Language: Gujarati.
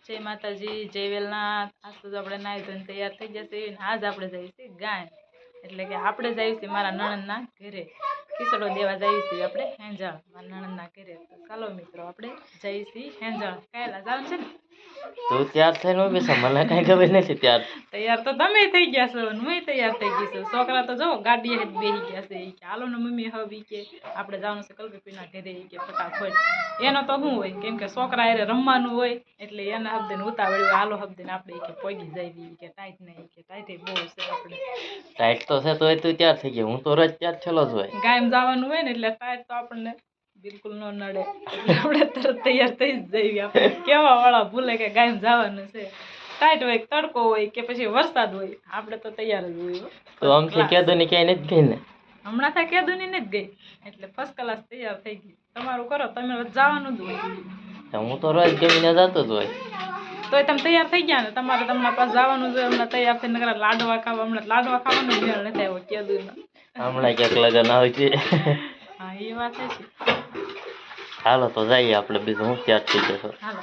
જય માતાજી, જય વેલનાથ. આજ તો આપણે નાહી ધોઈને તૈયાર થઈ જશે ને આજ આપણે જઈએ છીએ ગાય, એટલે કે આપણે જઈએ છીએ મારા નણંદના ઘરે ખીચડો દેવા જઈએ છીએ આપણે હેંજાળ મારા નણંદના ઘરે. તો ચાલો મિત્રો આપણે જઈએ છીએ હેંજાળ. કાયલા જવાનું છે ને? તું તૈયાર થઈને ઉભી છે, મને કઈ ખબર નથી. તૈયાર તો તમે થઈ ગયા છો ને હું તૈયાર થઈ ગઈ છું. છોકરા તો જો ગાડીએ જ બેસી ગયા છે. કે હાલો ને મમ્મી હવે કે આપણે જવાનું છે કલકીના ઘરે કે ફટાફટ. એનો તો શું હોય, કેમ કે છોકરા હારે રમવાનું હોય એટલે એના હબ્દે ઉતાવળ હોય. હાલો હબ્દે આપણે કે પોગી જઈએ કે ટાઈટ નહીં કે ટાઈટ બહુ છે આપણે. ટાઈટ તો છે તોય તું તૈયાર થઈ ગઈ. હું તો રોજ તૈયાર થયેલો જ હોય. ગાયમ જવાનું હોય ને એટલે ટાઈટ તો આપણને બિલકુલ ન નડે એટલે આપણે તરત તૈયાર થઈ જ જઈએ. આપણે કેવા વાળા ભૂલે કે ગાયમ જવાનું છે. ટાઈટ હોય, તડકો હોય કે પછી વરસાદ હોય, આપણે તો તૈયાર જ હોય. તો આમથી કેદોની ક્યાંય નથી ગઈ ને? હમણાં થાય કેદુની નથી ગઈ એટલે ફર્સ્ટ ક્લાસ તૈયાર થઈ ગઈ. તમારું કરો, તમે જવાનું જ હોય. હું તો રોજ ગમીને જતો જ હોય. તોય તમે તૈયાર થઈ ગયા ને? તમારે તમારા પાસે જવાનું છે. હમણાં તૈયાર થઈને નકરા લાડવા ખાવા, હમણાં લાડવા ખાવાનો મેળ નથી આવ્યો કેદુનો. હમણાં ક્યાંક લગન આવશે. હા એ વાત છે. હાલો તો જઈએ આપણે, બીજું હું તૈયાર થઈ જશો. હાલો.